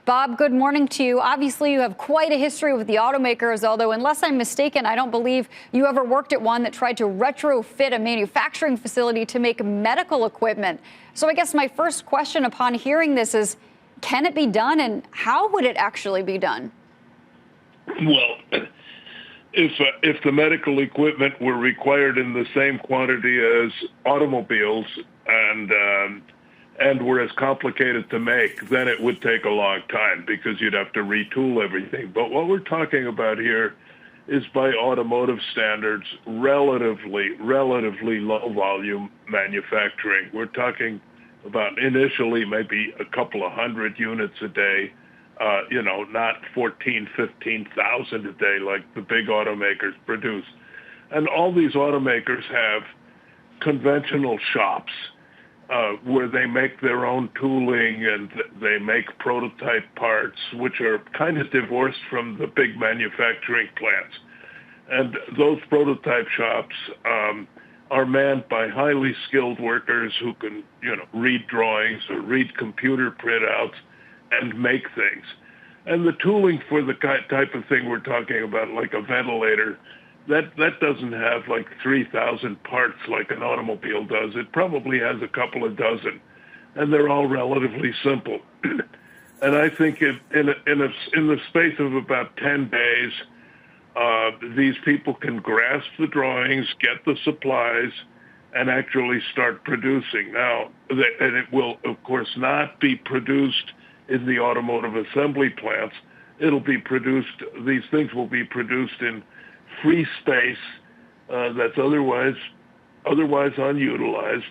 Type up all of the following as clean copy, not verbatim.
Bob, good morning to you. Obviously, you have quite a history with the automakers, although unless I'm mistaken, I don't believe you ever worked at one that tried to retrofit a manufacturing facility to make medical equipment. So I guess my first question upon hearing this is, can it be done, and how would it actually be done? Well, if the medical equipment were required in the same quantity as automobiles and were as complicated to make, then it would take a long time because you'd have to retool everything. But what we're talking about here is, by automotive standards, relatively low volume manufacturing. We're talking about initially maybe a couple of hundred units a day, not 14, 15,000 a day like the big automakers produce. And all these automakers have conventional shops where they make their own tooling and they make prototype parts, which are kind of divorced from the big manufacturing plants. And those prototype shops are manned by highly skilled workers who can, read drawings or read computer printouts and make things. And the tooling for the type of thing we're talking about, like a ventilator, that doesn't have like 3,000 parts like an automobile does. It probably has a couple of dozen, and they're all relatively simple. And I think in the space of about 10 days, these people can grasp the drawings, get the supplies, and actually start producing. Now, and it will, of course, not be produced in the automotive assembly plants. It'll be produced, these things will be produced in free space that's otherwise unutilized,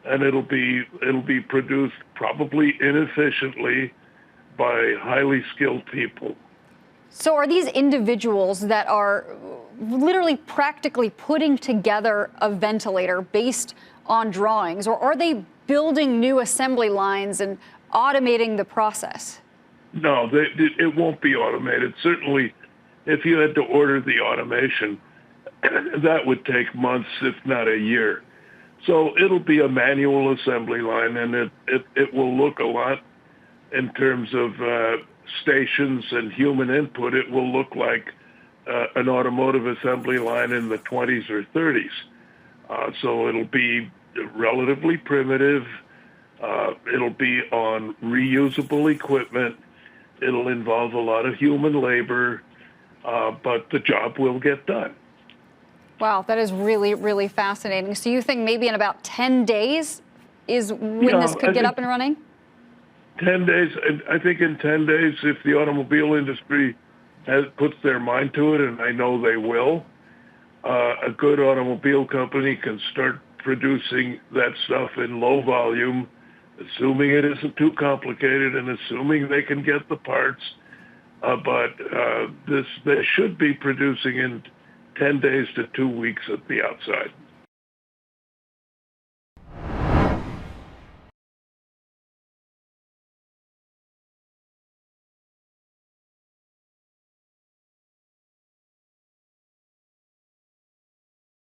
and it'll be produced probably inefficiently by highly skilled people. So are these individuals that are literally practically putting together a ventilator based on drawings, or are they building new assembly lines and automating the process? No, it won't be automated. Certainly, if you had to order the automation, that would take months, if not a year. So it'll be a manual assembly line, and it will look a lot in terms of stations and human input. It will look like an automotive assembly line in the 20s or 30s. So it'll be relatively primitive. It'll be on reusable equipment. It'll involve a lot of human labor, but the job will get done. Wow, that is really, really fascinating. So you think maybe in about 10 days is when this could get up and running? 10 days. I think in 10 days, if the automobile industry puts their mind to it, and I know they will, a good automobile company can start producing that stuff in low volume, assuming it isn't too complicated and assuming they can get the parts. But they should be producing in 10 days to 2 weeks at the outside.